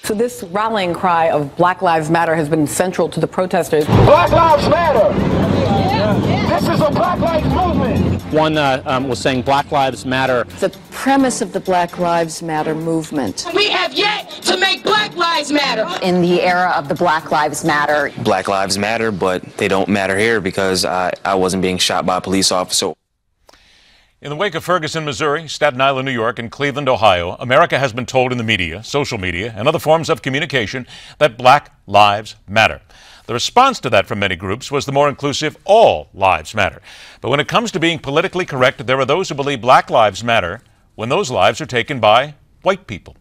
So this rallying cry of Black Lives Matter has been central to the protesters. Black Lives Matter. This is a Black Lives movement. One was saying Black Lives Matter. The premise of the Black Lives Matter movement. We have yet to make Black Lives Matter. In the era of the Black Lives Matter. Black Lives Matter, but they don't matter here because I wasn't being shot by a police officer. In the wake of Ferguson, Missouri, Staten Island, New York, and Cleveland, Ohio, America has been told in the media, social media, and other forms of communication that Black Lives Matter. The response to that from many groups was the more inclusive all lives matter. But when it comes to being politically correct, there are those who believe Black Lives Matter when those lives are taken by white people.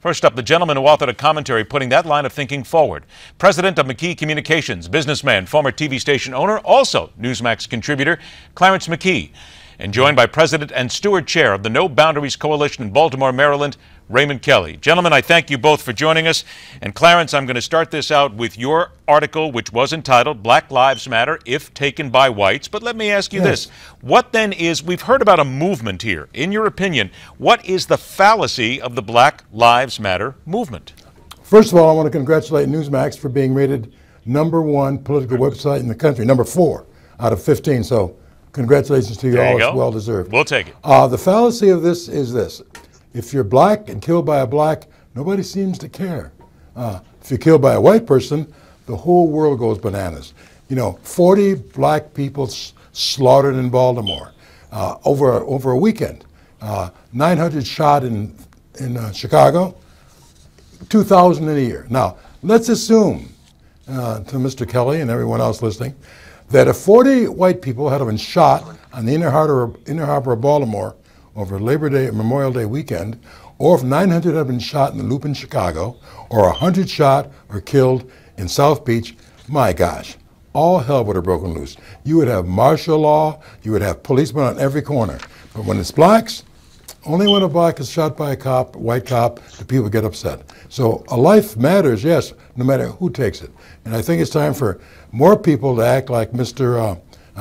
First up, the gentleman who authored a commentary putting that line of thinking forward. President of McKee Communications, businessman, former TV station owner, also Newsmax contributor, Clarence McKee. And joined by President and Steward Chair of the No Boundaries Coalition in Baltimore, Maryland, Raymond Kelly. Gentlemen, I thank you both for joining us. And Clarence, I'm going to start this out with your article, which was entitled Black Lives Matter If Taken by Whites. But let me ask you this. What then is, we've heard about a movement here. In your opinion, what is the fallacy of the Black Lives Matter movement? First of all, I want to congratulate Newsmax for being rated #1 political website in the country, #4 out of 15. So congratulations to you all. It's well deserved. We'll take it. The fallacy of this is this. If you're black and killed by a black, nobody seems to care. If you're killed by a white person, the whole world goes bananas. You know, 40 black people slaughtered in Baltimore over a weekend. 900 shot in Chicago, 2,000 in a year. Now, let's assume, to Mr. Kelly and everyone else listening, that if 40 white people had been shot on the inner harbor of Baltimore over Labor Day, Memorial Day weekend, or if 900 had been shot in the Loop in Chicago, or 100 shot or killed in South Beach, my gosh, all hell would have broken loose. You would have martial law, you would have policemen on every corner. But when it's blacks, only when a black is shot by a cop, white cop, do people get upset. So a life matters, yes, no matter who takes it. And I think it's time for more people to act like Mr.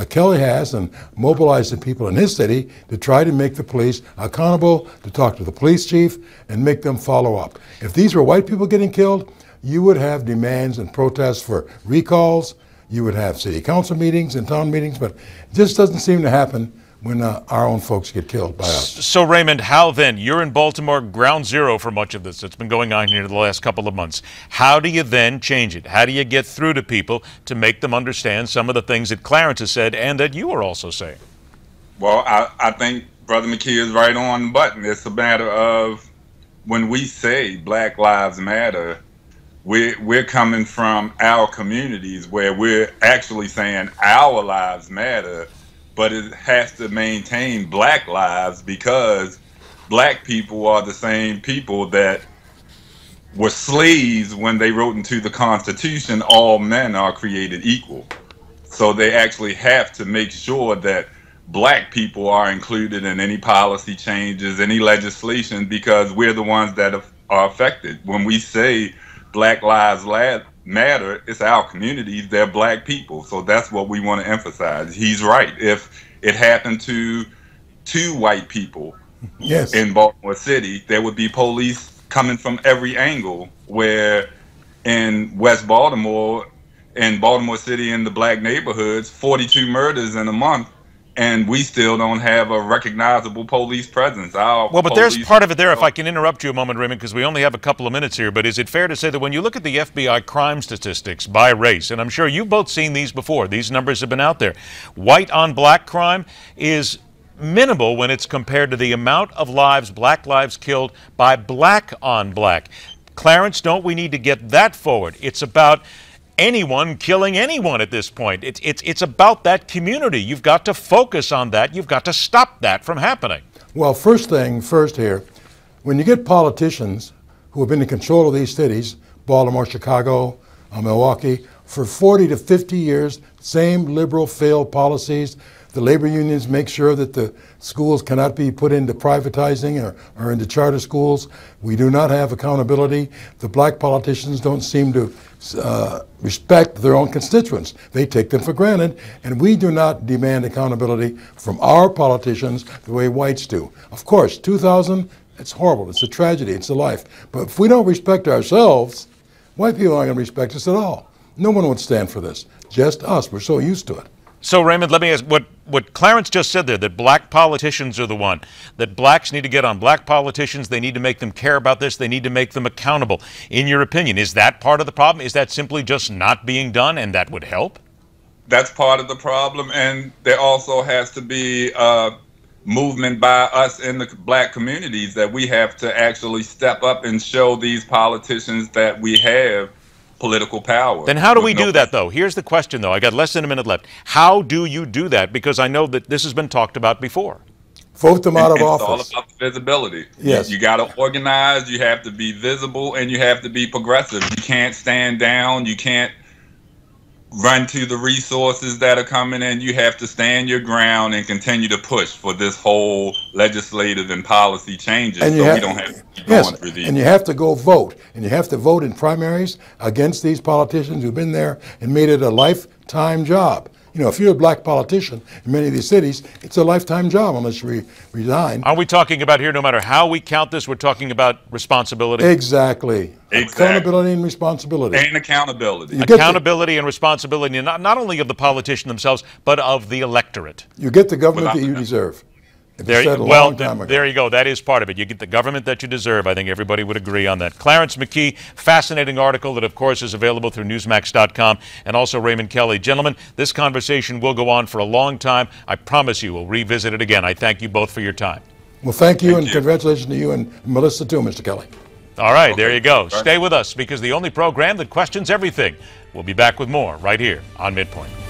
Kelly has and mobilize the people in his city to try to make the police accountable, to talk to the police chief and make them follow up. If these were white people getting killed, you would have demands and protests for recalls, you would have city council meetings and town meetings, but it just doesn't seem to happen when our own folks get killed by us. So Raymond, how then? You're in Baltimore, ground zero for much of this that's been going on here the last couple of months. How do you then change it? How do you get through to people to make them understand some of the things that Clarence has said and that you are also saying? Well, I think Brother McKee is right on the button. It's a matter of when we say Black Lives Matter, we're coming from our communities where we're actually saying our lives matter, but it has to maintain black lives because black people are the same people that were slaves when they wrote into the Constitution, all men are created equal. So they actually have to make sure that black people are included in any policy changes, any legislation, because we're the ones that are affected. When we say Black Lives Matter, it's our communities, they're black people. So that's what we want to emphasize. He's right. If it happened to 2 white people in Baltimore City, there would be police coming from every angle, where in West Baltimore, in Baltimore City, in the black neighborhoods, 42 murders in a month, and we still don't have a recognizable police presence. Well, but there's part of it there, if I can interrupt you a moment, Raymond, because we only have a couple of minutes here, but is it fair to say that when you look at the FBI crime statistics by race, and I'm sure you've both seen these before, these numbers have been out there, white on black crime is minimal when it's compared to the amount of lives, black lives killed by black on black. Clarence, don't we need to get that forward? It's about anyone killing anyone at this point. It's about that community. You've got to focus on that. You've got to stop that from happening. Well, first here, when you get politicians who have been in control of these cities, Baltimore, Chicago, Milwaukee, for 40 to 50 years, same liberal failed policies. The labor unions make sure that the schools cannot be put into privatizing or into charter schools. We do not have accountability. The black politicians don't seem to respect their own constituents. They take them for granted, and we do not demand accountability from our politicians the way whites do. Of course, 2,000 It's horrible. It's a tragedy. It's a life. But if we don't respect ourselves, white people aren't going to respect us at all. No one would stand for this. Just us. We're so used to it. So, Raymond, let me ask, what Clarence just said there, that black politicians are the one, that blacks need to get on black politicians, they need to make them care about this, they need to make them accountable. In your opinion, is that part of the problem? Is that simply just not being done and that would help? That's part of the problem, and there also has to be a movement by us in the black communities that we have to actually step up and show these politicians that we have political power. Then how do we do that, though? Here's the question, though. I got less than a minute left. How do you do that? Because I know that this has been talked about before. Vote them out of office. It's all about the visibility. Yes. You got to organize, you have to be visible, and you have to be progressive. You can't stand down, you can't run to the resources that are coming in. You have to stand your ground and continue to push for this whole legislative and policy changes, and so we don't have to keep going through these. And you have to go vote. And you have to vote in primaries against these politicians who've been there and made it a lifetime job. You know, if you're a black politician in many of these cities, it's a lifetime job unless you resign. Are we talking about here, no matter how we count this, we're talking about responsibility? Exactly. Accountability and responsibility. And accountability. Accountability and responsibility, not only of the politician themselves, but of the electorate. You get the government that you deserve. There you go. That is part of it. You get the government that you deserve. I think everybody would agree on that. Clarence McKee, fascinating article that, of course, is available through Newsmax.com, and also Raymond Kelly. Gentlemen, this conversation will go on for a long time. I promise you we'll revisit it again. I thank you both for your time. Well, thank you, and congratulations to you and Melissa, too, Mr. Kelly. All right, there you go. Stay with us, because the only program that questions everything. We'll be back with more right here on MidPoint.